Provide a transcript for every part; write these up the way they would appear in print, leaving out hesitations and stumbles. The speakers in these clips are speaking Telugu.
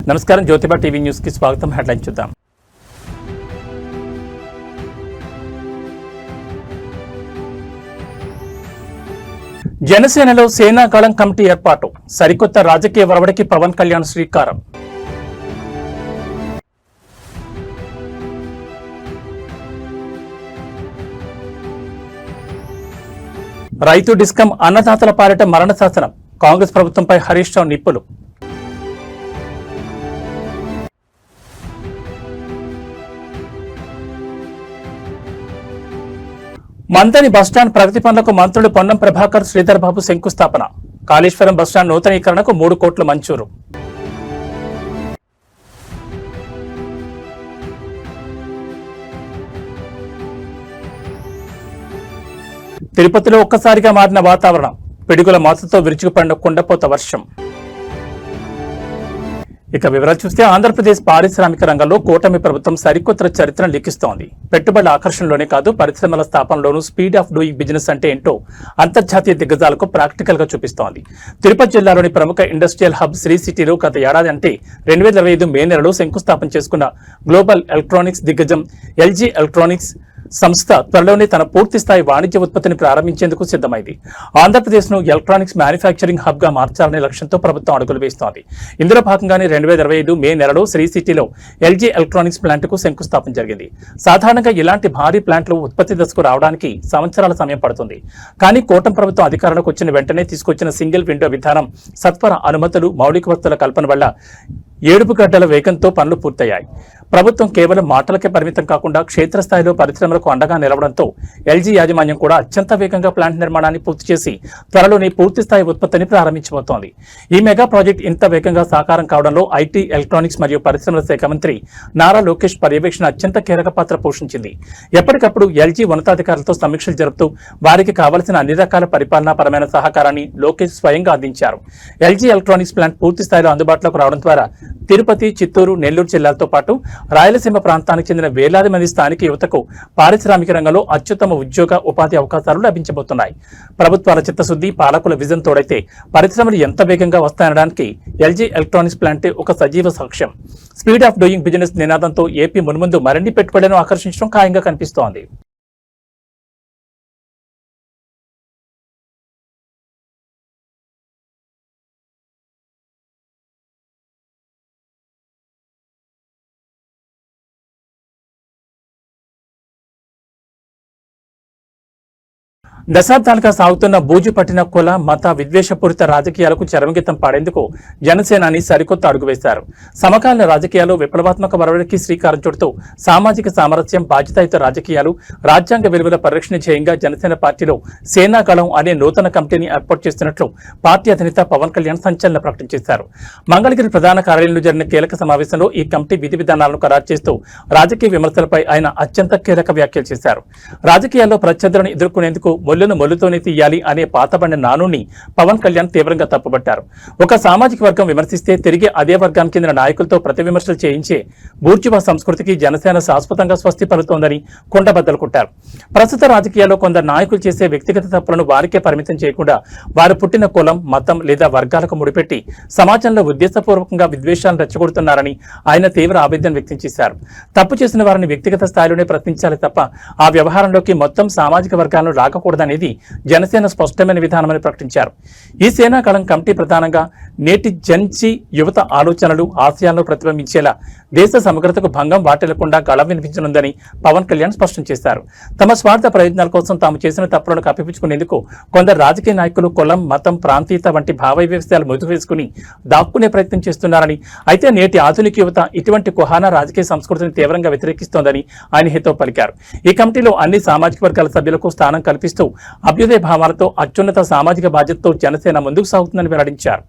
నమస్కారం, జ్యోతిబా టీవీ న్యూస్ కి స్వాగతం. హెడ్లైన్ చూద్దాం. జనసేనలో సేనాకాలం కమిటీ ఏర్పాటు, సరికొత్త రాజకీయ వరవడికి పవన్ కళ్యాణ్ శ్రీకారం. రైతు డిస్కం అన్నదాతల పాలిట మరణ శాసనం, కాంగ్రెస్ ప్రభుత్వంపై హరీష్ రావు నిప్పులు. మంతని బస్టాండ్ ప్రగతి పనులకు మంత్రులు పొన్నం ప్రభాకర్, శ్రీధర్ బాబు శంకుస్థాపన. కాళేశ్వరం బస్టాండ్ నూతనీకరణకు 3 కోట్లు మంజూరు. తిరుపతిలో ఒక్కసారిగా మారిన వాతావరణం, పిడుగుల మాతతో విరుచుకుపడిన కుండపోత వర్షం. ఇక వివరాలు చూస్తే, ఆంధ్రప్రదేశ్ పారిశ్రామిక రంగంలో కూటమి ప్రభుత్వం సరికొత్త చరిత్రను లిఖిస్తోంది. పెట్టుబడుల ఆకర్షణలోనే కాదు, పరిశ్రమల స్థాపనలోనూ స్పీడ్ ఆఫ్ డూయింగ్ బిజినెస్ అంటే ఏంటో అంతర్జాతీయ దిగ్గజాలకు ప్రాక్టికల్ గా చూపిస్తోంది. తిరుపతి జిల్లాలోని ప్రముఖ ఇండస్ట్రియల్ హబ్ శ్రీ సిటీలో గత ఏడాది అంటే 2025 మే నెలలో శంకుస్థాపన చేసుకున్న గ్లోబల్ ఎలక్ట్రానిక్స్ దిగ్గజం LG ఎలక్ట్రానిక్స్ సంస్థ త్వరలోనే తన పూర్తిస్థాయి వాణిజ్య ఉత్పత్తిని ప్రారంభించేందుకు సిద్ధమైంది. ఆంధ్రప్రదేశ్ ను ఎలక్ట్రానిక్స్ మ్యానుఫ్యాక్చరింగ్ హబ్ గా మార్చాలనే లక్ష్యంతో ప్రభుత్వం అడుగులు వేస్తోంది. ఇందులో భాగంగానే 2025 మే నెలలో శ్రీ సిటీలో LG ఎలక్ట్రానిక్స్ ప్లాంట్ కు శంకుస్థాపన జరిగింది. సాధారణంగా ఇలాంటి భారీ ప్లాంట్లు ఉత్పత్తి దశకు రావడానికి సంవత్సరాల సమయం పడుతుంది. కానీ కూటమి ప్రభుత్వం అధికారంలోకి వచ్చిన వెంటనే తీసుకొచ్చిన సింగిల్ విండో విధానం, సత్వర అనుమతులు, మౌలిక వసతుల కల్పన వల్ల 7 గంటల వేగంతో పనులు పూర్తయ్యాయి. ప్రభుత్వం కేవలం మాటలకే పరిమితం కాకుండా క్షేత్రస్థాయిలో పరిశ్రమలకు అండగా నిలవడంతో LG యాజమాన్యం కూడా అత్యంత వేగంగా ప్లాంట్ నిర్మాణాన్ని పూర్తి చేసి త్వరలోనే పూర్తిస్థాయి ఉత్పత్తిని ప్రారంభించబోతోంది. ఈ మెగా ప్రాజెక్ట్ ఇంత వేగంగా సాకారం కావడంలో IT, ఎలక్ట్రానిక్స్ మరియు పరిశ్రమల శాఖ మంత్రి నారా లోకేష్ పర్యవేక్షణ అత్యంత కీలక పాత్ర పోషించింది. ఎప్పటికప్పుడు LG ఉన్నతాధికారులతో సమీక్షలు జరుపుతూ వారికి కావలసిన అన్ని రకాల పరిపాలనాపరమైన సహకారాన్ని లోకేష్ స్వయంగా అందించారు. LG ఎలక్ట్రానిక్స్ ప్లాంట్ పూర్తి స్థాయిలో అందుబాటులోకి రావడం ద్వారా తిరుపతి, చిత్తూరు, నెల్లూరు జిల్లాలతో పాటు రాయలసీమ ప్రాంతానికి చెందిన వేలాది మంది స్థానిక యువతకు పారిశ్రామిక రంగంలో అత్యుత్తమ ఉద్యోగ ఉపాధి అవకాశాలు లభించబోతున్నాయి. ప్రభుత్వాల చిత్తశుద్ధి, పాలకుల విజన్ తోడైతే పరిశ్రమలు ఎంత వేగంగా వస్తాయనడానికి LG ఎలక్ట్రానిక్స్ ప్లాంటే ఒక సజీవ సాక్ష్యం. స్పీడ్ ఆఫ్ డూయింగ్ బిజినెస్ నినాదంతో ఏపీ మున్ముందు మరిన్ని పెట్టుబడులను ఆకర్షించడం ఖాయంగా కనిపిస్తోంది. దశాబ్దాలుగా సాగుతున్న బూజు పట్టిన కుల, మత విద్వేషపూరిత రాజకీయాలకు చరమగీతం పాడేందుకు జనసేనాని సరికొత్త అడుగు వేశారు. సమకాలీన రాజకీయాలు విప్లవాత్మక వరవడికి శ్రీకారం చుడుతూ సామాజిక సామరస్యం, బాధ్యతాయుత రాజకీయాలు, రాజ్యాంగ విలువల పరిరక్షణ ధ్యేయంగా జనసేన పార్టీలో సేనాగళం అనే నూతన కమిటీని ఏర్పాటు చేస్తున్నట్లు పార్టీ అధినేత పవన్ కళ్యాణ్ సంచలన ప్రకటన చేశారు. మంగళగిరి ప్రధాన కార్యాలయంలో జరిగిన కీలక సమావేశంలో ఈ కమిటీ విధి విధానాలను ఖరారు చేస్తూ రాజకీయ విమర్శలపై ఆయన అత్యంత కీలక వ్యాఖ్యలు చేశారు. రాజకీయాల్లో ప్రత్యర్థులను ఎదుర్కొనేందుకు మొల్లును మొల్లుతోనే తీయాలి అనే పాతబడిన నానుని పవన్ కళ్యాణ్ తీవ్రంగా తప్పుబట్టారు. ఒక సామాజిక వర్గం విమర్శిస్తే తిరిగి అదే వర్గానికి చెందిన నాయకులతో ప్రతి విమర్శలు చేయించే బూర్జువా సంస్కృతికి జనసేన శాశ్వతంగా స్వస్తి పలుతోందని కుండబద్దలు కొట్టారు. ప్రస్తుత రాజకీయాల్లో కొందరు నాయకులు చేసే వ్యక్తిగత తప్పులను వారికే పరిమితం చేయకుండా వారు పుట్టిన కులం, మతం లేదా వర్గాలకు ముడిపెట్టి సమాజంలో ఉద్దేశపూర్వకంగా విద్వేషాలను రెచ్చగొడుతున్నారని ఆయన తీవ్ర ఆవేదన వ్యక్తం చేశారు. తప్పు చేసిన వారిని వ్యక్తిగత స్థాయిలోనే ప్రశ్నించాలి తప్ప ఆ వ్యవహారంలోకి మొత్తం సామాజిక వర్గాలను రాకూడదని అనేది జనసేన స్పష్టమైన విధానమని ప్రకటించారు. ఈ సేనాకాలం కమిటీ ప్రధానంగా నేటి జన్జీ యువత ఆలోచనలు, ఆశయాలను ప్రతిబింబించేలా దేశ సమగ్రతకు భంగం వాటిల్లకుండా గళం వినిపించనుందని పవన్ కళ్యాణ్ స్పష్టం చేశారు. తమ స్వార్థ ప్రయోజనాల కోసం తాము చేసిన తప్పులను కప్పిపుచ్చుకునేందుకు కొందరు రాజకీయ నాయకులు కులం, మతం, ప్రాంతీయత వంటి భావ వ్యవస్థలు ముదుగు వేసుకుని దాక్కునే ప్రయత్నం చేస్తున్నారని, అయితే నేటి ఆధునిక యువత ఇటువంటి కుహానా రాజకీయ సంస్కృతిని తీవ్రంగా వ్యతిరేకిస్తోందని ఆయన హితవు పలికారు. ఈ కమిటీలో అన్ని సామాజిక వర్గాల సభ్యులకు స్థానం కల్పిస్తూ అభ్యుదయ భావాలతో అత్యున్నత సామాజిక బాధ్యతతో జనసేన ముందుకు సాగుతుందని వెల్లడించారు.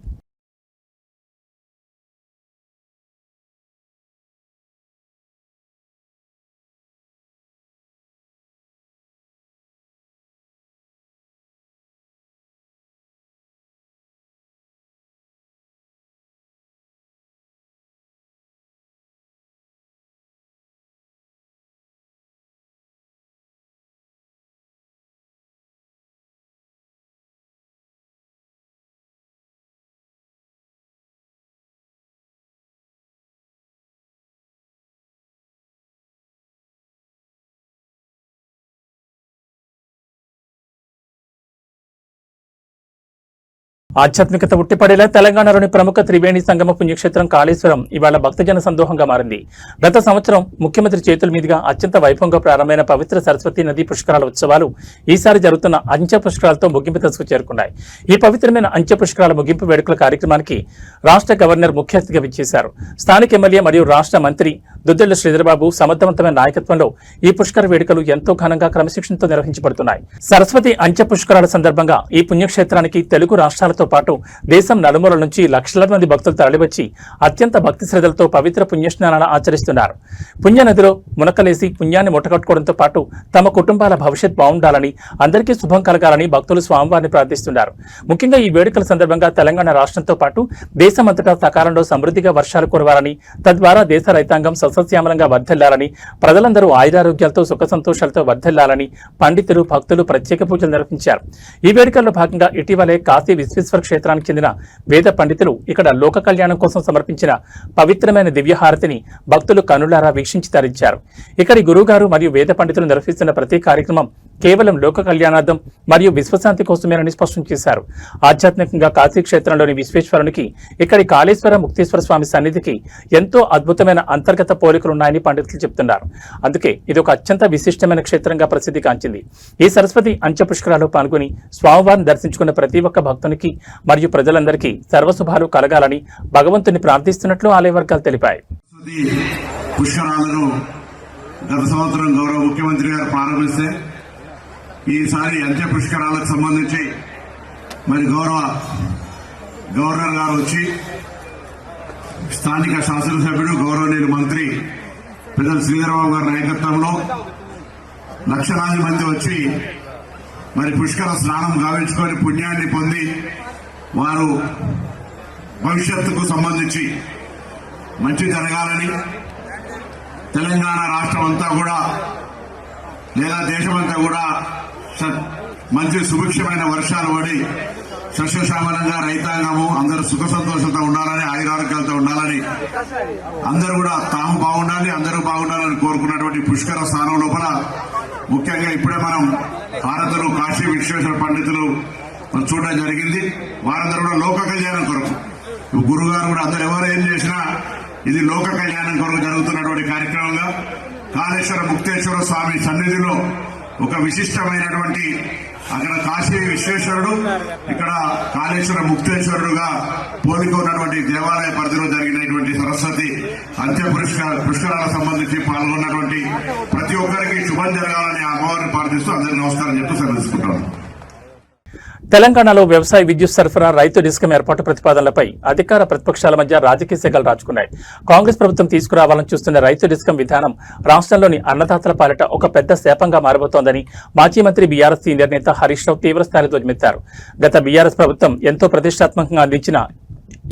ఆధ్యాత్మికత ఉట్టిపడేలా తెలంగాణలోని ప్రముఖ త్రివేణి సంగమ పుణ్యక్షేత్రం కాళేశ్వరం ఇవాళ భక్తజన సందోహంగా మారింది. గత సంవత్సరం ముఖ్యమంత్రి చేతుల మీదుగా అత్యంత వైభవంగా ప్రారంభమైన పవిత్ర సరస్వతి నదీ పుష్కరాల ఉత్సవాలు ఈసారి జరుగుతున్న అంచె పుష్కరాలతో ముగింపు దశకు చేరుకున్నాయి. ఈ పవిత్రమైన అంచె పుష్కరాల ముగింపు వేడుకల కార్యక్రమానికి రాష్ట్ర గవర్నర్ ముఖ్య అతిథిగా విచ్చేశారు. స్థానిక ఎమ్మెల్యే మరియు రాష్ట్ర మంత్రి దుద్దెళ్ల శ్రీధరబాబు సమర్థవంతమైన నాయకత్వంలో ఈ పుష్కర వేడుకలు ఎంతో ఘనంగా క్రమశిక్షణతో నిర్వహించబడుతున్నాయి. సరస్వతి అంచె పుష్కరాల సందర్భంగా ఈ పుణ్యక్షేత్రానికి తెలుగు రాష్ట్రాలతో పాటు దేశం నలుమూలల నుంచి లక్షలాది మంది భక్తులు తరలివచ్చి అత్యంత భక్తి శ్రద్ధలతో పవిత్ర పుణ్యస్నానాలను ఆచరిస్తున్నారు. పుణ్యనదిలో మునకలేసి పుణ్యాన్ని ముట్టగట్టుకోవడంతో పాటు తమ కుటుంబాల భవిష్యత్ బాగుండాలని, అందరికీ శుభం కలగాలని భక్తులు స్వామివారిని ప్రార్థిస్తున్నారు. ముఖ్యంగా ఈ వేడుకల సందర్భంగా తెలంగాణ రాష్ట్రంతో పాటు దేశమంతటా సకాలంలో సమృద్ధిగా వర్షాలు కురవాలని, తద్వారా దేశ రైతాంగం సస్యశ్యామలంగా వర్ధిల్లాలని, ప్రజలందరూ ఆయురారోగ్యాలతో సుఖ సంతోషాలతో వర్ధిల్లాలని పండితులు, భక్తులు ప్రత్యేక పూజలు నిర్వహించారు. ఈ వేడుకల్లో భాగంగా ఇటీవలే కాశీ విశ్వేశ్వర క్షేత్రానికి చెందిన వేద పండితులు ఇక్కడ లోక కళ్యాణం కోసం సమర్పించిన పవిత్రమైన దివ్యహారతిని భక్తులు కనులారా వీక్షించి తరించారు. ఇక్కడి గురువుగారు మరియు వేద పండితులు నిర్వహిస్తున్న ప్రతి కార్యక్రమం కేవలం లోక కళ్యాణార్థం మరియు విశ్వశాంతి కోసమేనని స్పష్టం చేశారు. ఆధ్యాత్మికంగా కాశీ క్షేత్రంలోని విశ్వేశ్వరునికి ఇక్కడి కాళేశ్వర ముక్తేశ్వర స్వామి సన్నిధికి ఎంతో అద్భుతమైన అంతర్గత పోలికలున్నాయని పండితులు చెబుతున్నారు. అందుకే ఇది ఒక అత్యంత విశిష్టమైన క్షేత్రంగా ప్రసిద్ధి కాంచింది. ఈ సరస్వతి అంచె పుష్కరాల్లో పాల్గొని స్వామివారిని దర్శించుకున్న ప్రతి ఒక్క భక్తునికి మరియు ప్రజలందరికీ సర్వశుభాలు కలగాలని భగవంతుని ప్రార్థిస్తున్నట్లు ఆలయ వర్గాలు తెలిపాయి. గత సంవత్సరం గౌరవ ముఖ్యమంత్రి గారు ప్రారంభిస్తే ఈసారి అంచె పుష్కరాలకు సంబంధించి మరి గౌరవ గవర్నర్ గారు వచ్చి స్థానిక శాసనసభ్యుడు గౌరవనీయులు మంత్రి పెద్దల శ్రీధరబాబు గారి నాయకత్వంలో లక్షలాది మంది వచ్చి మరి పుష్కర స్నానం గావించుకొని పుణ్యాన్ని పొంది వారు భవిష్యత్తుకు సంబంధించి మంచి జరగాలని, తెలంగాణ రాష్ట్రం అంతా కూడా లేదా దేశమంతా కూడా మంచి సుభిక్షమైన వర్షాలు పడి సస్యశ్యామలంగా రైతాంగము అందరూ సుఖ సంతోషంతో ఉండాలని, ఆయురారోగ్యాలతో ఉండాలని, అందరూ కూడా తాము బాగుండాలి, అందరూ బాగుండాలని కోరుకున్నటువంటి పుష్కర స్థానం లోపల ముఖ్యంగా ఇప్పుడే మనం భారతులు కాశీ విశ్వేశ్వర పండితులు చూడడం జరిగింది. వారందరూ కూడా లోక కళ్యాణం కొరకు, గురుగారు కూడా అందరూ ఎవరు ఏం చేసినా ఇది లోక కళ్యాణం కొరకు జరుగుతున్నటువంటి కార్యక్రమంగా కాళేశ్వర ముక్తేశ్వర స్వామి సన్నిధిలో ఒక విశిష్టమైనటువంటి అక్కడ కాశీ విశ్వేశ్వరుడు, ఇక్కడ కాళేశ్వర ముక్తేశ్వరుడుగా పోలిక ఉన్నటువంటి దేవాలయ పరిధిలో జరిగినటువంటి సరస్వతి అంత్య పుష్కరాలకు సంబంధించి పాల్గొన్నటువంటి ప్రతి ఒక్కరికి శుభం జరగాలని అమ్మవారిని ప్రార్థిస్తూ అందరికీ నమస్కారం చెప్తూ సెలవుకుంటాను. తెలంగాణలో వ్యవసాయ విద్యుత్ సరఫరా, రైతు డిస్కం ఏర్పాటు ప్రతిపాదనలపై అధికార ప్రతిపక్షాల మధ్య రాజకీయ సెగలు రాచుకున్నాయి. కాంగ్రెస్ ప్రభుత్వం తీసుకురావాలని చూస్తున్న రైతు డిస్కం విధానం రాష్ట్రంలోని అన్నదాతల పాలిట ఒక పెద్ద శాపంగా మారబోతోందని మాజీ మంత్రి బీఆర్ఎస్ సీనియర్ నేత హరీష్ రావు తీవ్రస్థాయిలో ధ్వజమెత్తారు. గత బీఆర్ఎస్ ప్రభుత్వం ఎంతో ప్రతిష్టాత్మకంగా అందించిన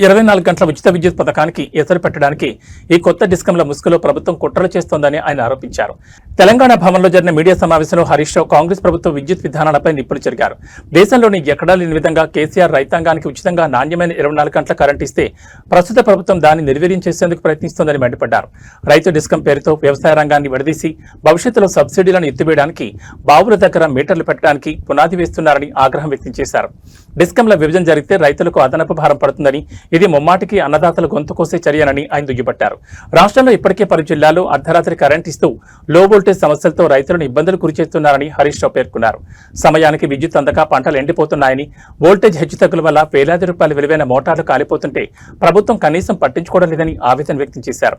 24 గంటల ఉచిత విద్యుత్ పథకానికి ఎసరు పెట్టడానికి ఈ కొత్త డిస్కంల ముసుగులో ప్రభుత్వం కుట్రలు చేస్తోందని ఆయన ఆరోపించారు. తెలంగాణ భవన్లో జరిగిన మీడియా సమావేశంలో హరీష్ రావు కాంగ్రెస్ ప్రభుత్వ విద్యుత్ విధానాలపై నిప్పులు చెరిగారు. దేశంలోని ఎక్కడా లేని విధంగా కేసీఆర్ రైతాంగానికి ఉచితంగా నాణ్యమైన 24 గంటల కరెంట్ ఇస్తే ప్రస్తుత ప్రభుత్వం దాన్ని నిర్వీర్యం చేసేందుకు ప్రయత్నిస్తోందని మండిపడ్డారు. రైతు డిస్కం పేరుతో వ్యవసాయ రంగాన్ని విడదీసి భవిష్యత్తులో సబ్సిడీలను ఎత్తివేయడానికి, బావుల దగ్గర మీటర్లు పెట్టడానికి పునాది వేస్తున్నారని ఆగ్రహం వ్యక్తం చేశారు. డిస్కంల విభజన జరిగితే రైతులకు అదనపు భారం పడుతుందని, ఇది ముమ్మాటికి అన్నదాతల గొంతు కోసే చర్యనని ఆయన దుయ్యబట్టారు. రాష్ట్రంలో ఇప్పటికే పలు జిల్లాల్లో అర్ధరాత్రి కరెంట్ ఇస్తూ లో వోల్టేజ్ సమస్యలతో రైతులను ఇబ్బందులు గురిచేస్తున్నారని హరీష్ రావు పేర్కొన్నారు. సమయానికి విద్యుత్ అందక పంటలు ఎండిపోతున్నాయని, వోల్టేజ్ హెచ్చుతగ్గుల వల్ల వేలాది రూపాయల విలువైన మోటార్లు కాలిపోతుంటే ప్రభుత్వం కనీసం పట్టించుకోవడం లేదని ఆవేదన వ్యక్తం చేశారు.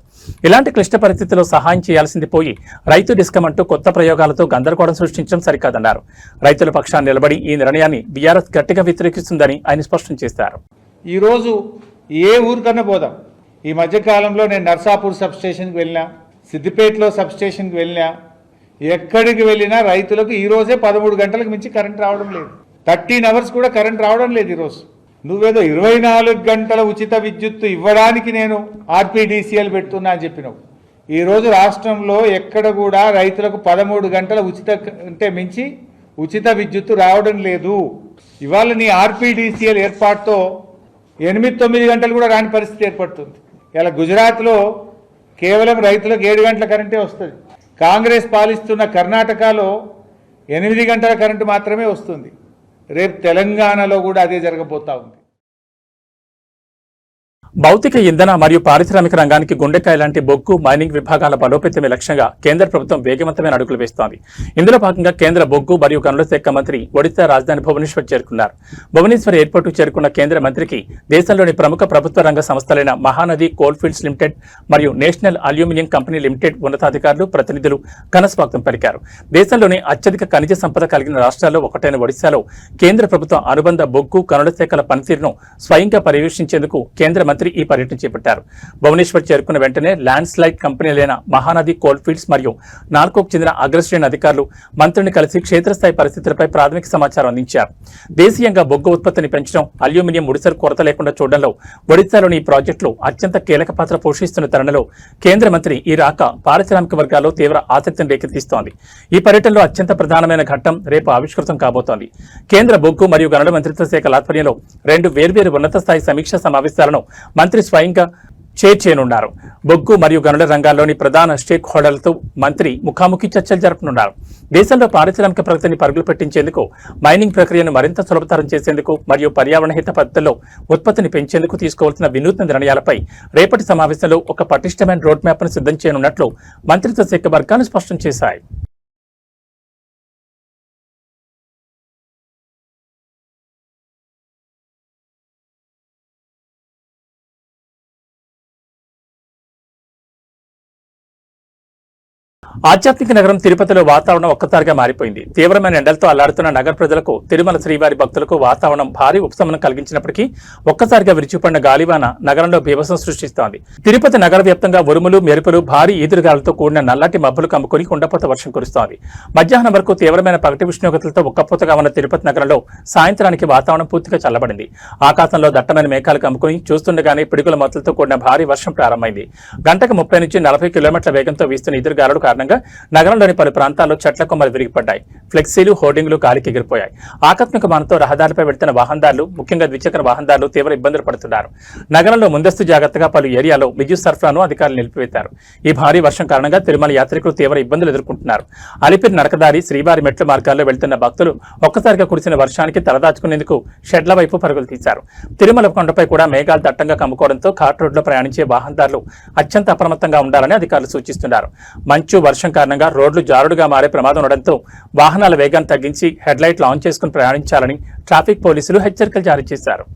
ఇలాంటి క్లిష్ట పరిస్థితుల్లో సహాయం చేయాల్సింది పోయి రైతు డిస్కం అంటూ కొత్త ప్రయోగాలతో గందరగోళం సృష్టించడం సరికాదన్నారు. రైతుల పక్షాన్ని నిలబడి ఈ నిర్ణయాన్ని బీఆర్ఎస్ గట్టిగా వ్యతిరేకిస్తుందని ఆయన స్పష్టం చేశారు. ఈరోజు ఏ ఊరికన్నా పోదాం. ఈ మధ్యకాలంలో నేను నర్సాపూర్ సబ్ స్టేషన్కి వెళ్ళినా, సిద్దిపేటలో సబ్ స్టేషన్కి వెళ్ళినా, ఎక్కడికి వెళ్ళినా రైతులకు ఈరోజే 13 గంటలకు మించి కరెంట్ రావడం లేదు. 13 అవర్స్ కూడా కరెంట్ రావడం లేదు. ఈరోజు నువ్వేదో 24 గంటల ఉచిత విద్యుత్తు ఇవ్వడానికి నేను ఆర్పీడీసీఎల్ పెడుతున్నా అని చెప్పినావు. ఈరోజు రాష్ట్రంలో ఎక్కడ కూడా రైతులకు 13 గంటల ఉచిత అంటే మించి ఉచిత విద్యుత్తు రావడం లేదు. ఇవాళ నీ ఆర్పీడీసీఎల్ ఏర్పాటుతో 8-9 గంటలు కూడా రాని పరిస్థితి ఏర్పడుతుంది. ఇలా గుజరాత్లో కేవలం రైతులకు 7 గంటల కరెంటే వస్తుంది. కాంగ్రెస్ పాలిస్తున్న కర్ణాటకలో 8 గంటల కరెంటు మాత్రమే వస్తుంది. రేపు తెలంగాణలో కూడా అదే జరగబోతా ఉంది. భౌతిక ఇంధన మరియు పారిశ్రామిక రంగానికి గుండెకాయ లాంటి బొగ్గు మైనింగ్ విభాగాల బలోపేతమే లక్ష్యంగా కేంద్ర ప్రభుత్వం వేగవంతమైన అడుగులు వేస్తోంది. ఇందులో భాగంగా కేంద్ర బొగ్గు మరియు గనుల శాఖ మంత్రి ఒడిశా రాజధాని భువనేశ్వర్ చేరుకున్నారు. భువనేశ్వర్ ఎయిర్పోర్టుకు చేరుకున్న కేంద్ర మంత్రికి దేశంలోని ప్రముఖ ప్రభుత్వ రంగ సంస్థలైన మహానది కోల్ఫీల్డ్స్ లిమిటెడ్ మరియు నేషనల్ అల్యూమినియం కంపెనీ లిమిటెడ్ ఉన్నతాధికారులు ప్రతినిధులు ఘన స్వాగతం పలికారు. దేశంలోని అత్యధిక ఖనిజ సంపద కలిగిన రాష్ట్రాల్లో ఒకటైన ఒడిశాలో కేంద్ర ప్రభుత్వం అనుబంధ బొగ్గు గనుల శాఖల పనితీరును స్వయంగా పర్యవేక్షించేందుకు కేంద్ర మంత్రి ఈ పర్యటన చేపట్టారు. భువనేశ్వర్ చేరుకున్న వెంటనే ల్యాండ్ స్లైడ్ కంపెనీలైన మహానది కోల్ఫీల్డ్స్ మరియు నాల్కోకు చెందిన అగ్రశ్రేణి అధికారులు మంత్రిని కలిసి క్షేత్రస్థాయి పరిస్థితులపై ప్రాథమిక సమాచారం అందించారు. దేశీయంగా బొగ్గు ఉత్పత్తిని పెంచడం, అల్యూమినియం ముడిసరు కొరత లేకుండా చూడడంలో ఒడిశాలోని ఈ ప్రాజెక్టులు అత్యంత కీలక పాత్ర పోషిస్తున్న తరుణంలో కేంద్ర మంత్రి ఈ రాక పారిశ్రామిక వర్గాల్లో తీవ్ర ఆసక్తిని రేకెత్తిస్తోంది. ఈ పర్యటనలో అత్యంత ప్రధానమైన ఘట్టం రేపు ఆవిష్కృతం కాబోతోంది. కేంద్ర బొగ్గు మరియు గనుల మంత్రిత్వ శాఖల ఆధ్వర్యంలో 2 వేర్వేరు ఉన్నత స్థాయి సమీక్షా సమావేశాలను మంత్రి స్వయంగా చేయనున్నారు. బొగ్గు మరియు గనుల రంగాల్లోని ప్రధాన స్టేక్ హోల్డర్లతో మంత్రి ముఖాముఖి చర్చలు జరపనున్నారు. దేశంలో పారిశ్రామిక ప్రగతిని పరుగులు పెట్టించేందుకు, మైనింగ్ ప్రక్రియను మరింత సులభతరం చేసేందుకు మరియు పర్యావరణ హిత పద్ధతుల్లో ఉత్పత్తిని పెంచేందుకు తీసుకోవాల్సిన వినూత్న నిర్ణయాలపై రేపటి సమావేశంలో ఒక పటిష్టమైన రోడ్ మ్యాప్ను సిద్ధం చేయనున్నట్లు మంత్రిత్వ శాఖ వర్గాలు స్పష్టం చేశాయి. ఆధ్యాత్మిక నగరం తిరుపతిలో వాతావరణం ఒక్కసారిగా మారిపోయింది. తీవ్రమైన ఎండలతో అల్లాడుతున్న నగర ప్రజలకు, తిరుమల శ్రీవారి భక్తులకు వాతావరణం భారీ ఉపశమనం కలిగించినప్పటికీ ఒక్కసారిగా విరిచిపడిన గాలివాన నగరంలో బీభత్సం సృష్టిస్తోంది. తిరుపతి నగర వ్యాప్తంగా ఉరుములు, మెరుపులు, భారీ ఈదురుగాలతో కూడిన నల్లటి మబ్బులు కమ్ముకుని కుండపోత వర్షం కురుస్తోంది. మధ్యాహ్నం వరకు తీవ్రమైన పగటి ఉష్ణోగ్రతలతో ఉక్కపోతగా ఉన్న తిరుపతి నగరంలో సాయంత్రానికి వాతావరణం పూర్తిగా చల్లబడింది. ఆకాశంలో దట్టమైన మేఘాలు కమ్ముకుని చూస్తుండగానే పిడుగుల మొత్తలతో కూడిన భారీ వర్షం ప్రారంభమైంది. గంటకు 30 నుంచి 40 కిలోమీటర్ల వేగంతో వీస్తున్న ఈదురుగాలుల కారణంగా నగరంలోని పలు ప్రాంతాల్లో చెట్ల కొమ్మలు విరిగిపడ్డాయి. ఫ్లెక్సీలు, హోర్డింగ్లు గాలికి ఎగిరిపోయాయి. ఆకస్మిక వానతో రహదారిపై వెళ్తున్న వాహనదారులు, ముఖ్యంగా ద్విచక్ర వాహనదారులు తీవ్ర ఇబ్బందులు పడుతున్నారు. నగరంలో ముందస్తు జాగ్రత్తగా పలు ఏరియాలో విద్యుత్ సరఫరాను అధికారులు నిలిపివేశారు. ఈ భారీ వర్షం కారణంగా తిరుమల యాత్రికులు తీవ్ర ఇబ్బందులు ఎదుర్కొంటున్నారు. అలిపిరి నడకదారి, శ్రీవారి మెట్ల మార్గాల్లో వెళ్తున్న భక్తులు ఒక్కసారిగా కురిసిన వర్షానికి తలదాచుకునేందుకు షెడ్ల వైపు పరుగులు తీశారు. తిరుమల కొండపై కూడా మేఘాలు దట్టంగా కమ్ముకోవడంతో ఘాట్ రోడ్లో ప్రయాణించే వాహనదారులు అత్యంత అప్రమత్తంగా ఉండాలని అధికారులు సూచిస్తున్నారు. మంచు, వర్షం కారణంగా రోడ్లు జారుడుగా మారే ప్రమాదం ఉండడంతో వాహనాల వేగాన్ని తగ్గించి హెడ్ లైట్లు ఆన్ చేసుకుని ప్రయాణించాలని ట్రాఫిక్ పోలీసులు హెచ్చరికలు జారీ చేశారు.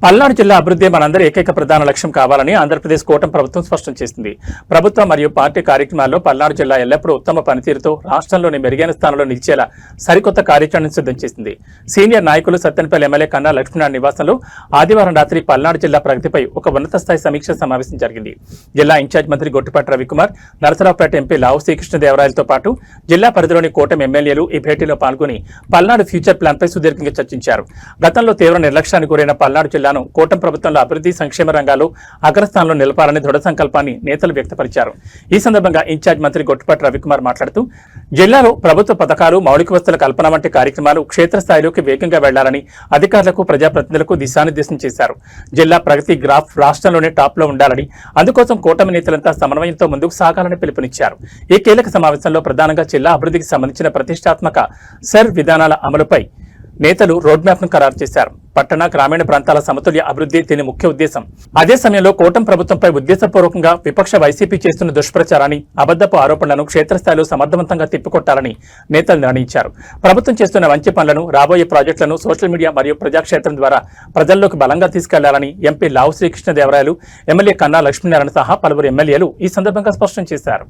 పల్నాడు జిల్లా అభివృద్ధి మనందరి ఏకైక ప్రధాన లక్ష్యం కావాలని ఆంధ్రప్రదేశ్ కూటమి ప్రభుత్వం స్పష్టం చేసింది. ప్రభుత్వం మరియు పార్టీ కార్యక్రమాల్లో పల్నాడు జిల్లా ఎల్లప్పుడూ ఉత్తమ పనితీరుతో రాష్ట్రంలోని మెరుగైన స్థానంలో నిలిచేలా సరికొత్త కార్యాచరణను సిద్ధం చేసింది. సీనియర్ నాయకులు సత్తెనపల్లి ఎమ్మెల్యే కన్నా లక్ష్మీనారాయణ నివాసంలో ఆదివారం రాత్రి పల్నాడు జిల్లా ప్రగతిపై ఒక ఉన్నత స్థాయి సమీక్ష సమావేశం జరిగింది. జిల్లా ఇన్ఛార్జ్ మంత్రి గొట్టిపాటి రవికుమార్, నరసరావుపేట ఎంపీ లావు శ్రీకృష్ణదేవరాయలతో పాటు జిల్లా పరిధిలోని కూటమి ఎమ్మెల్యేలు ఈ భేటీలో పాల్గొని పల్నాడు ఫ్యూచర్ ప్లాన్పై సుదీర్ఘంగా చర్చించారు. గతంలో తీవ్ర నిర్లక్ష్యానికి గురైన పల్నాడు జిల్లాను కూటమి ప్రభుత్వంలో అభివృద్ధి, సంక్షేమ రంగాల్లో అగ్రస్థానంలో నిలపాలని దృఢ సంకల్పాన్ని నేతలు వ్యక్తపరిచారు. ఈ సందర్భంగా ఇన్ఛార్జ్ మంత్రి గొట్టిపాటి రవికుమార్ మాట్లాడుతూ జిల్లాలో ప్రభుత్వ పథకాలు, మౌలిక వసతుల కల్పన వంటి కార్యక్రమాలు క్షేత్రస్థాయిలోకి వేగంగా వెళ్లాలని అధికారులకు, ప్రజాప్రతినిధులకు దిశానిర్దేశం చేశారు. జిల్లా ప్రగతి గ్రాఫ్ రాష్ట్రంలోనే టాప్ లో ఉండాలని, అందుకోసం కూటమి నేతలంతా సమన్వయంతో ముందుకు సాగాలని పిలుపునిచ్చారు. ఈ కీలక సమావేశంలో ప్రధానంగా జిల్లా అభివృద్ధికి సంబంధించిన ప్రతిష్టాత్మక సర్ విధానాల అమలుపై నేతలు రోడ్ మ్యాప్ ను ఖరారు చేశారు. పట్టణ, గ్రామీణ ప్రాంతాల సమతుల్య అభివృద్ధి దీని ముఖ్య ఉద్దేశం. అదే సమయంలో కూటమి ప్రభుత్వంపై ఉద్దేశపూర్వకంగా విపక్ష వైసీపీ చేస్తున్న దుష్ప్రచారాన్ని, అబద్ధపు ఆరోపణలను క్షేత్రస్థాయిలో సమర్థవంతంగా తిప్పికొట్టాలని నేతలు నిర్ణయించారు. ప్రభుత్వం చేస్తున్న మంచి పనులను, రాబోయే ప్రాజెక్టులను సోషల్ మీడియా మరియు ప్రజాక్షేత్రం ద్వారా ప్రజల్లోకి బలంగా తీసుకెళ్లాలని ఎంపీ లావు శ్రీకృష్ణదేవరాయలు, ఎమ్మెల్యే కన్నా లక్ష్మీనారాయణ సహా పలువురు ఎమ్మెల్యేలు ఈ సందర్భంగా స్పష్టం చేశారు.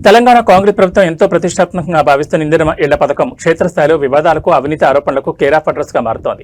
తెలంగాణ కాంగ్రెస్ ప్రభుత్వం ఎంతో ప్రతిష్టాత్మకంగా భావిస్తున్న ఇందిరమ్మ ఇళ్ల పథకం క్షేత్రస్థాయిలో వివాదాలకు అవినీతి ఆరోపణలకు కేర్ ఆఫ్ అడ్రస్ గా మారుతోంది.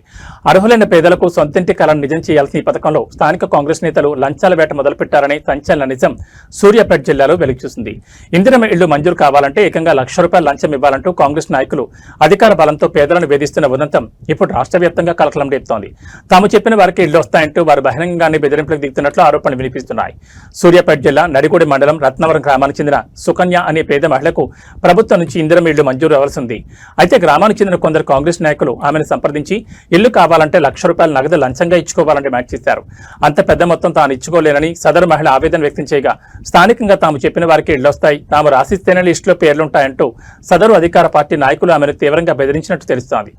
అర్హులైన పేదలకు సొంతింటి కలను నిజం చేయాల్సిన ఈ పథకంలో స్థానిక కాంగ్రెస్ నేతలు లంచాల వేట మొదలుపెట్టారనే సంచలన నిజం సూర్యాపేట జిల్లాలో వెలుగుచూసింది. ఇందిరమ్మ ఇళ్లు మంజూరు కావాలంటే ఏకంగా ₹1,00,000 లంచం ఇవ్వాలంటూ కాంగ్రెస్ నాయకులు అధికార బలంతో పేదలను వేధిస్తున్న ఉదంతం ఇప్పుడు రాష్ట్ర వ్యాప్తంగా కలకలం రేపుతోంది. తాము చెప్పిన వారికి ఇళ్లు వస్తాయంటూ వారు బహిరంగంగానే బెదిరింపులకు దిగుతున్నట్లు ఆరోపణలు వినిపిస్తున్నాయి. సూర్యాపేట జిల్లా నడిగూడి మండలం రత్నవరం గ్రామానికి చెందిన సుకన్య అనే పేద మహిళకు ప్రభుత్వం నుంచి ఇందిరమ్మ ఇళ్లు మంజూరు అవ్వాల్సింది. అయితే గ్రామానికి చెందిన కొందరు కాంగ్రెస్ నాయకులు ఆమెను సంప్రదించి ఇల్లు కావాలంటే ₹1,00,000 నగదు లంచంగా ఇచ్చుకోవాలని డిమాండ్ చేశారు. అంత పెద్ద మొత్తం తాను ఇచ్చుకోలేనని సదరు మహిళ ఆవేదన వ్యక్తం చేయగా స్థానికంగా తాము చెప్పిన వారికి ఇళ్లొస్తాయి, తాము రాసిస్తేనే లిస్టులో పేర్లుంటాయంటూ సదరు అధికార పార్టీ నాయకులు ఆమెను తీవ్రంగా బెదిరించినట్టు తెలుస్తోంది.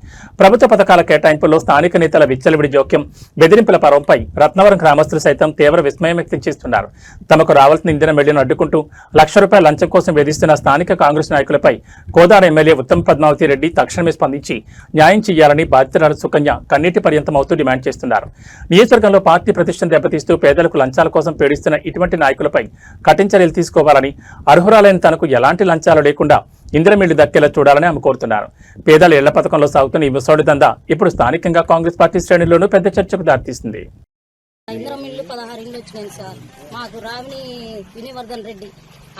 ప్రభుత్వ పథకాల కేటాయింపుల్లో స్థానిక నేతల విచ్చలవిడి జోక్యం, బెదిరింపుల పర్వంపై రత్నవరం గ్రామస్తులు సైతం తీవ్ర విస్మయం వ్యక్తం చేస్తున్నారు. తమకు రావాల్సిన ఇందిరమ్మ ఇళ్లను అడ్డుకుంటూ ₹1,00,000 లంచం కోసం వేధిస్తున్న స్థానిక కాంగ్రెస్ నాయకులపై కోదాడ ఎమ్మెల్యే ఉత్తమ్ పద్మావతి రెడ్డి తక్షణమే స్పందించి న్యాయం చేయాలని బాధితురాలు సుకన్య కన్నీటి పర్యంతమవుతూ డిమాండ్ చేస్తున్నారు. నియోజకవర్గంలో పార్టీ ప్రతిష్టను దెబ్బతీస్తూ పేదలకు లంచాల కోసం పీడిస్తున్న ఇటువంటి నాయకులపై కఠిన చర్యలు తీసుకోవాలని, అర్హురాలైన తనకు ఎలాంటి లంచాలు లేకుండా ఇందిరమ్మ ఇళ్లు దక్కేలా చూడాలని ఆమె కోరుతున్నారు. పేదల ఇళ్ల పథకంలో సాగుతున్న ఈ ముసోడి దందా ఇప్పుడు స్థానికంగా కాంగ్రెస్ పార్టీ శ్రేణుల్లోనూ పెద్ద చర్చకు దారితీస్తుంది. ఇందిరమ్మ ఇల్లు 16 ఇళ్ళు వచ్చినాయి సార్. మాకు రావిని వినయవర్ధన్ రెడ్డి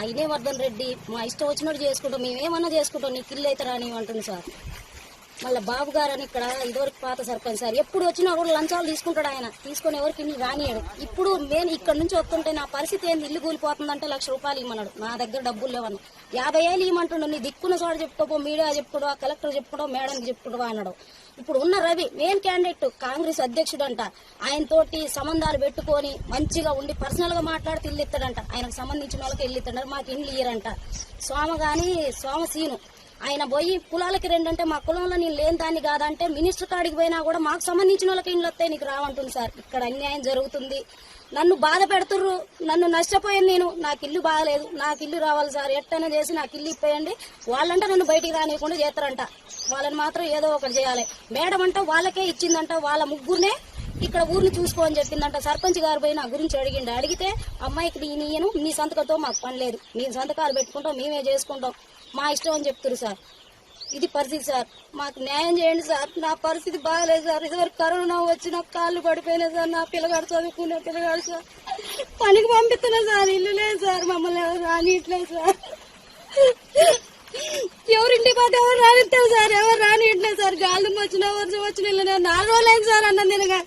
వినయవర్ధన్ రెడ్డి మా ఇష్టం వచ్చినట్టు చేసుకుంటాం, మేమేమన్నా చేసుకుంటాం, నీకు ఇల్లు అయితే రాని అంటుంది సార్. మళ్ళీ బాబు గారు అని ఇక్కడ ఇదివరకు పాత సర్పంచ్ సార్, ఎప్పుడు వచ్చినా కూడా లంచాలు తీసుకుంటాడు. ఆయన తీసుకొని ఎవరికి ఇల్లు రానియాడు. ఇప్పుడు నేను ఇక్కడ నుంచి వస్తుంటే నా పరిస్థితి ఏంది, ఇల్లు కూలిపోతుందంటే ₹1,00,000 ఇవ్వమన్నాడు. నా దగ్గర డబ్బులు లేవన్నా 50,000 ఇవ్వమంటుండు. నీ దిక్కున్న చోట చెప్పుకోపో, మీడియా చెప్పుకోవా, కలెక్టర్ చెప్పుకోవడం, మేడంకి చెప్పుకోవా అన్నాడు. ఇప్పుడు ఉన్న రవి మెయిన్ క్యాండిడేట్ కాంగ్రెస్ అధ్యక్షుడు అంట. ఆయన తోటి సంబంధాలు పెట్టుకొని మంచిగా ఉండి పర్సనల్ గా మాట్లాడితే ఇల్లు ఇస్తాడంట. ఆయనకు సంబంధించిన వాళ్ళకి ఇల్లు ఇస్తాడు, మాకు ఇల్లు ఇయ్యరంట. సోమ సీను ఆయన పోయి కులాలకి 2 అంటే మా కులంలో నేను లేని దాన్ని కాదంటే మినిస్టర్ కాడికి పోయినా కూడా మాకు సంబంధించిన వాళ్ళకి ఇల్లు వస్తాయి, నీకు రావంటుంది సార్. ఇక్కడ అన్యాయం జరుగుతుంది, నన్ను బాధ పెడుతుర్రు, నన్ను నష్టపోయాను నేను. నాకు ఇల్లు బాగలేదు, నాకు ఇల్లు రావాలి సార్, ఎట్టనే చేసి నాకు ఇల్లు ఇప్పేయండి. వాళ్ళంటే నన్ను బయటికి రానియకుండా చేస్తారంట. వాళ్ళని మాత్రం ఏదో ఒకటి చేయాలి. మేడం అంట వాళ్ళకే ఇచ్చిందంట, వాళ్ళ ముగ్గురునే ఇక్కడ ఊరిని చూసుకో అని చెప్పిందంట. సర్పంచ్ గారు పోయి నా గురించి అడిగితే అమ్మాయికి నేను నీ సంతకంతో మాకు పని లేదు, నీ సంతకాలు పెట్టుకుంటాం, మేమే చేసుకుంటాం, మా ఇష్టం అని చెప్తున్నారు సార్. ఇది పరిస్థితి సార్, మాకు న్యాయం చేయండి సార్. నా పరిస్థితి బాగలేదు సార్. ఇదివరకు కరోనా వచ్చి నాకు కాళ్ళు పడిపోయినాయి సార్. నా పిల్లగాడు చదువుకునే పిల్లగాడు సార్, పనికి పంపిస్తున్నా సార్. ఇల్లు లేదు సార్, మమ్మల్ని ఎవరు రానియట్లేదు సార్. ఎవరింటి పోతే ఎవరు రానిస్తారు సార్, ఎవరు రానియట్లేదు సార్. గాలి వచ్చిన వర్షం వచ్చిన ఇల్లు 4 రోజులైంది సార్ అన్నం తినగా.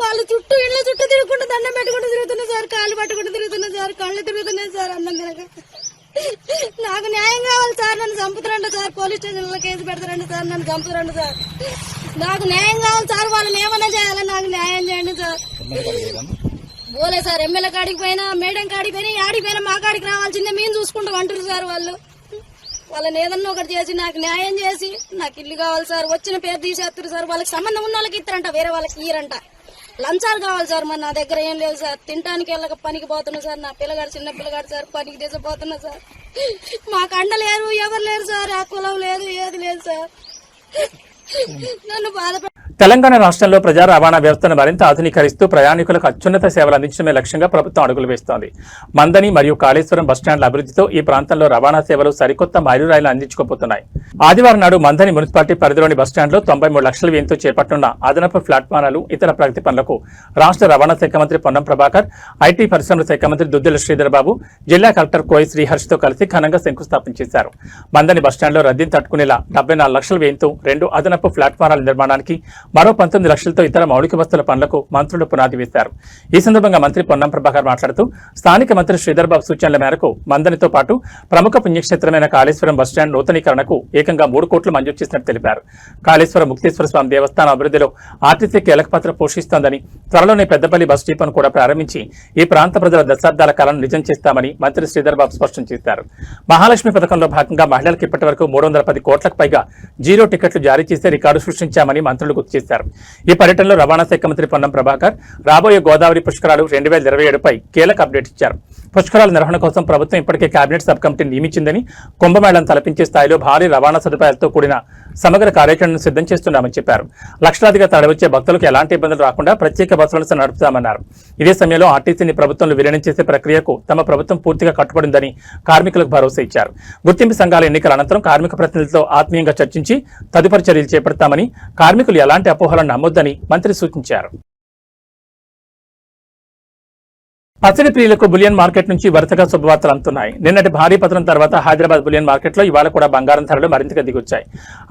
వాళ్ళ చుట్టూ ఇళ్ళ చుట్టూ తిరుగుకుంటూ దండం పెట్టుకుంటూ తిరుగుతున్నా సార్, కాళ్ళు పట్టుకుంటూ తిరుగుతున్నా సార్, కళ్ళు తిరుగుతున్నాయి సార్ అన్నం తినగా. నాకు న్యాయం కావాలి సార్, నన్ను చంపుతారంట సార్, పోలీస్ స్టేషన్లో కేసు పెడతారంట సార్, నన్ను చంపుతారంట సార్. నాకు న్యాయం కావాలి సార్, వాళ్ళని ఏమన్నా చేయాలని నాకు న్యాయం చేయండి సార్. పోలే సార్, ఎమ్మెల్యే కాడికి పోయినా, మేడం కాడికి పోయినా, ఆడికి పోయినా మా కాడికి రావాల్సిందే, మేము చూసుకుంటాం అంటారు సార్ వాళ్ళు. వాళ్ళని ఏదన్నా ఒకటి చేసి నాకు న్యాయం చేసి నాకు ఇల్లు కావాలి సార్. వచ్చిన పేరు తీసేస్తారు సార్, వాళ్ళకి సంబంధం ఉన్న వాళ్ళకి ఇస్తారంట, వేరే వాళ్ళకి ఇయ్యరంట. లంచాలు కావాలి సార్. మరి నా దగ్గర ఏం లేదు సార్, తినడానికి వెళ్ళక పనికి పోతున్నా సార్. నా పిల్లగాడు చిన్న పిల్లగాడు సార్, పనికి తీసిపోతున్నా సార్. మాకు అండ లేరు, ఎవరు లేరు సార్, ఆ కులం లేదు, ఏది లేదు సార్. నన్ను బాధపడ తెలంగాణ రాష్ట్రంలో ప్రజా రవాణా వ్యవస్థను మరింత ఆధునీకరిస్తూ ప్రయాణికులకు అత్యున్నత సేవలు అందించడమే లక్ష్యంగా ప్రభుత్వం అడుగులు వేస్తోంది. మందని మరియు కాళేశ్వరం బస్టాండ్ల అభివృద్ధితో ఈ ప్రాంతంలో రవాణా సేవలు సరికొత్త మైలురాయిలు అందించుకోబోతున్నాయి. ఆదివారం నాడు మందని మున్సిపాలిటీ పరిధిలోని బస్టాండ్లో 93 లక్షల వ్యయంతో చేపట్టనున్న అదనపు ప్లాట్ఫారాలు, ఇతర ప్రగతి పనులకు రాష్ట్ర రవాణా శాఖ మంత్రి పొన్నం ప్రభాకర్, ఐటీ పరిశ్రమల శాఖ మంత్రి దుద్దిల శ్రీధర్ బాబు, జిల్లా కలెక్టర్ కోయి శ్రీహర్షితో కలిసి ఘనంగా శంకుస్థాపన చేశారు. మందని బస్టాండ్లో రద్దీని తట్టుకునేలా 74 లక్షల వ్యయంతో 2 అదనపు ప్లాట్ఫారాల నిర్మాణానికి, మరో 19 లక్షలతో ఇతర మౌలిక వస్తువుల పనులకు మంత్రులు పునాది వేశారు. ఈ సందర్భంగా మంత్రి పొన్నం ప్రభాకర్ మాట్లాడుతూ స్థానిక మంత్రి శ్రీధర్ బాబు సూచనల మేరకు మందనితో పాటు ప్రముఖ పుణ్యక్షేత్రమైన కాళేశ్వరం బస్టాండ్ నూతనీకరణకు ఏకంగా 3 కోట్లు మంజూరు చేసినట్టు తెలిపారు. కాళేశ్వరం ముక్తేశ్వర స్వామి దేవస్థానం అభివృద్ధిలో ఆర్టీసీ కీలక పాత్ర పోషిస్తోందని, త్వరలోనే పెద్దపల్లి బస్ డిపోను కూడా ప్రారంభించి ఈ ప్రాంత ప్రజల దశాబ్దాల కాలం నిజం చేస్తామని మంత్రి శ్రీధర్ బాబు స్పష్టం చేశారు. మహాలక్ష్మి పథకంలో భాగంగా మహిళలకు ఇప్పటి వరకు 310 కోట్లకు పైగా జీరో టికెట్లు జారీ చేసే రికార్డు సృష్టించామని మంత్రులు గుర్తు చేశారు. చేశారు. ఈ పర్యటనలో రవాణా శాఖ మంత్రి పొన్నం ప్రభాకర్ రాబోయే గోదావరి పుష్కరాలు 2027పై కీలక అప్డేట్ ఇచ్చారు. పుష్కరాల నిర్వహణ కోసం ప్రభుత్వం ఇప్పటికే కేబినెట్ సబ్ కమిటీని నియమించిందని, కుంభమేళాను తలపించే స్థాయిలో భారీ రవాణా సదుపాయాలతో కూడిన సమగ్ర కార్యాచరణను సిద్ధం చేస్తున్నామని చెప్పారు. లక్షలాదిగా తరలివచ్చే భక్తులకు ఎలాంటి ఇబ్బందులు రాకుండా ప్రత్యేక బస్సులను నడుపుతామన్నారు. ఇదే సమయంలో ఆర్టీసీని ప్రభుత్వంలో విలీనం చేసే ప్రక్రియకు తమ ప్రభుత్వం పూర్తిగా కట్టుబడిందని కార్మికులకు భరోసా ఇచ్చారు. గుర్తింపు సంఘాల ఎన్నికల అనంతరం కార్మిక ప్రతినిధులతో ఆత్మీయంగా చర్చించి తదుపరి చర్యలు చేపడతామని, కార్మికులు ఎలాంటి అపోహలను నమ్మొద్దని మంత్రి సూచించారు. పచ్చడి ప్రియులకు బులియన్ మార్కెట్ నుంచి వరుసగా శుభవార్తలు అందుతున్నాయి. నిన్నటి భారీ పతనం తర్వాత హైదరాబాద్ బులియన్ మార్కెట్లో ఇవాళ కూడా బంగారం ధరలు మరింతగా దిగొచ్చాయి.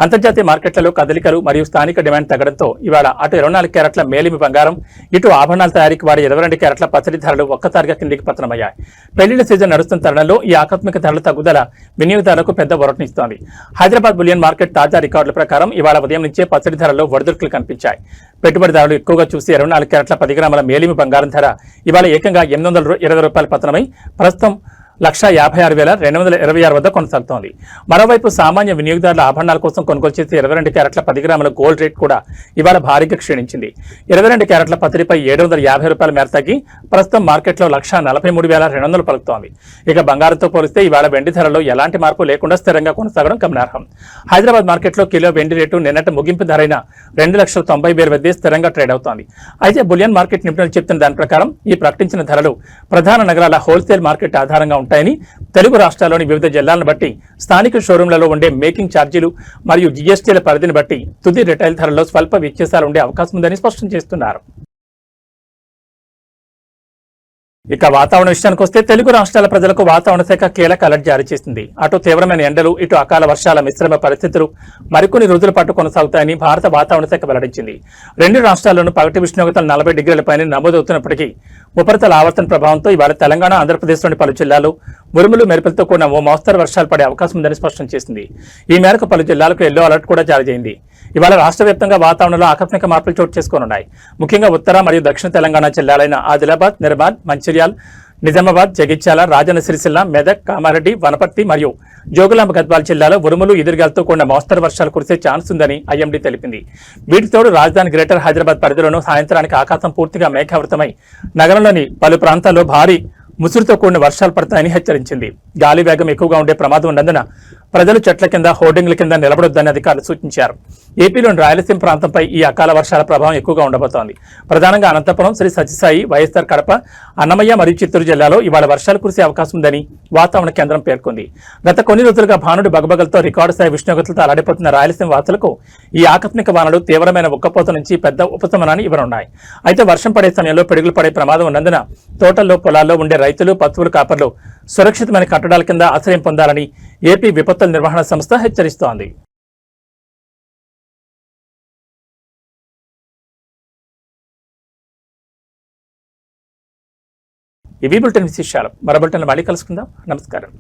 అంతర్జాతీయ మార్కెట్లలో కదలికలు మరియు స్థానిక డిమాండ్ తగ్గడంతో ఇవాళ అటు 24 క్యారెట్ల మేలిమి బంగారం, ఇటు ఆభరణాల తయారీకి వాడే 22 క్యారెట్ల పచ్చడి ధరలు ఒక్కసారిగా కిందికి పతనమయ్యాయి. పెళ్లిళ్ల సీజన్ నడుస్తున్న తరుణంలో ఈ ఆకస్మిక ధరల తగ్గుదల వినియోగదారులకు పెద్ద ఊరటనిస్తోంది. హైదరాబాద్ బులియన్ మార్కెట్ తాజా రికార్డుల ప్రకారం ఇవాళ ఉదయం నుంచే పచ్చడి ధరల్లో ఒడిదుడుకులు కనిపించాయి. పెట్టుబడిదారులు ఎక్కువగా చూసి 24 క్యారెట్ల 10 గ్రాముల మేలిమి బంగారం ధర ఇవాళ ఏకంగా 820 రూపాయల పతనమై ప్రస్తుతం 1,56,226 వద్ద కొనసాగుతోంది. మరోవైపు సామాన్య వినియోగదారుల ఆభరణాల కోసం కొనుగోలు చేసే 22 క్యారెట్ల 10 గ్రాముల గోల్డ్ రేట్ కూడా ఇవాళ భారీగా క్షీణించింది. 22 క్యారెట్ల పత్తిపై 750 రూపాయల మేర తగ్గి ప్రస్తుతం మార్కెట్లో 1,43,200 పలుకుతోంది. ఇక బంగారంతో పోలిస్తే ఇవాళ వెండి ధరలో ఎలాంటి మార్పు లేకుండా స్థిరంగా కొనసాగడం గమనార్హం. హైదరాబాద్ మార్కెట్లో కిలో వెండి రేటు నిన్నటి ముగింపు ధరైన 2,90,000 వద్దే స్థిరంగా ట్రేడ్ అవుతోంది. అయితే బులియన్ మార్కెట్ నిపుణులు చెప్తున్న దాని ప్రకారం ఈ ప్రకటించిన ధరలు ప్రధాన నగరాల హోల్సేల్ మార్కెట్ ఆధారంగా ఉంటాయని, తెలుగు రాష్ట్రాల్లోని వివిధ జిల్లాలను బట్టి స్థానిక షోరూంలలో ఉండే మేకింగ్ ఛార్జీలు మరియు జీఎస్టీల పరిధిని బట్టి తుది రిటైల్ ధరల్లో స్వల్ప వ్యత్యాసాలు ఉండే అవకాశం ఉందని స్పష్టం చేస్తున్నారు. ఇక వాతావరణ విషయానికి వస్తే తెలుగు రాష్ట్రాల ప్రజలకు వాతావరణ శాఖ కీలక అలర్ట్ జారీ చేసింది. అటు తీవ్రమైన ఎండలు, ఇటు అకాల వర్షాల మిశ్రమ పరిస్థితులు మరికొన్ని రోజుల పాటు కొనసాగుతాయని భారత వాతావరణ శాఖ వెల్లడించింది. 2 రాష్ట్రాల్లోనూ పగటి ఉష్ణోగ్రతలు 40 డిగ్రీలపైనే నమోదవుతున్నప్పటికీ ఉపరితల ఆవర్తన ప్రభావంతో ఇవాళ తెలంగాణ, ఆంధ్రప్రదేశ్లోని పలు జిల్లాలు ఉరుములు మెరుపులతో కూడిన ఓ మోస్తరు వర్షాలు పడే అవకాశం ఉందని స్పష్టం చేసింది. ఈ మేరకు పలు జిల్లాలకు ఎల్లో అలర్ట్ కూడా జారీ అయింది. ఇవాళ రాష్ట్ర వ్యాప్తంగా వాతావరణంలో ఆకస్మిక మార్పులు చోటు చేసుకోనున్నాయి. ముఖ్యంగా ఉత్తర మరియు దక్షిణ తెలంగాణ జిల్లాలైన ఆదిలాబాద్, నిర్మల్, మంచిర్యాల్, నిజామాబాద్, జగిత్యాల, రాజన్న సిరిసిల్ల, మెదక్, కామారెడ్డి, వనపర్తి మరియు జోగులాంబ గద్వాల జిల్లాలో ఉరుములు, ఎదురుగాలతో కూడిన మోస్తరు వర్షాలు కురిసే ఛాన్స్ ఉందని ఐఎండీ తెలిపింది. వీటితోడు రాజధాని గ్రేటర్ హైదరాబాద్ పరిధిలోనూ సాయంత్రానికి ఆకాశం పూర్తిగా మేఘావృతమై నగరంలోని పలు ప్రాంతాల్లో భారీ ముసురుతో కూడిన వర్షాలు పడతాయని హెచ్చరించింది. గాలి వేగం ఎక్కువగా ఉండే ప్రమాదం ఉన్నందున ప్రజలు చెట్ల కింద, హోర్డింగ్ల కింద నిలబడొద్దని అధికారులు సూచించారు. ఏపీలోని రాయలసీమ ప్రాంతంపై ఈ అకాల వర్షాల ప్రభావం ఎక్కువగా ఉండబోతోంది. ప్రధానంగా అనంతపురం, శ్రీ సత్యసాయి, వైఎస్ఆర్ కడప, అన్నమయ్య మరియు చిత్తూరు జిల్లాలో ఇవాళ వర్షాలు కురిసే అవకాశం ఉందని వాతావరణ కేంద్రం పేర్కొంది. గత కొన్ని రోజులుగా భానుడి బగబగలతో రికార్డు స్థాయి ఉష్ణోగ్రతలతో అలడిపోతున్న రాయలసీమ వాసులకు ఈ ఆకస్మిక వానలు తీవ్రమైన ఉక్కపోత నుంచి పెద్ద ఉపశమనాన్ని ఇవ్వనున్నాయి. అయితే వర్షం పడే సమయంలో పిడుగులు పడే ప్రమాదం ఉన్నందున తోటల్లో, పొలాల్లో ఉండే రైతులు, పశువుల కాపర్లు సురక్షితమైన కట్టడాల కింద ఆశ్రయం పొందాలని ఏపీ విపత్తుల నిర్వహణ సంస్థ హెచ్చరిస్తోంది. ఇవి బులెటిన్ విశేషాలు. మరో బులెటిన్లో మళ్ళీ కలుసుకుందాం. నమస్కారం.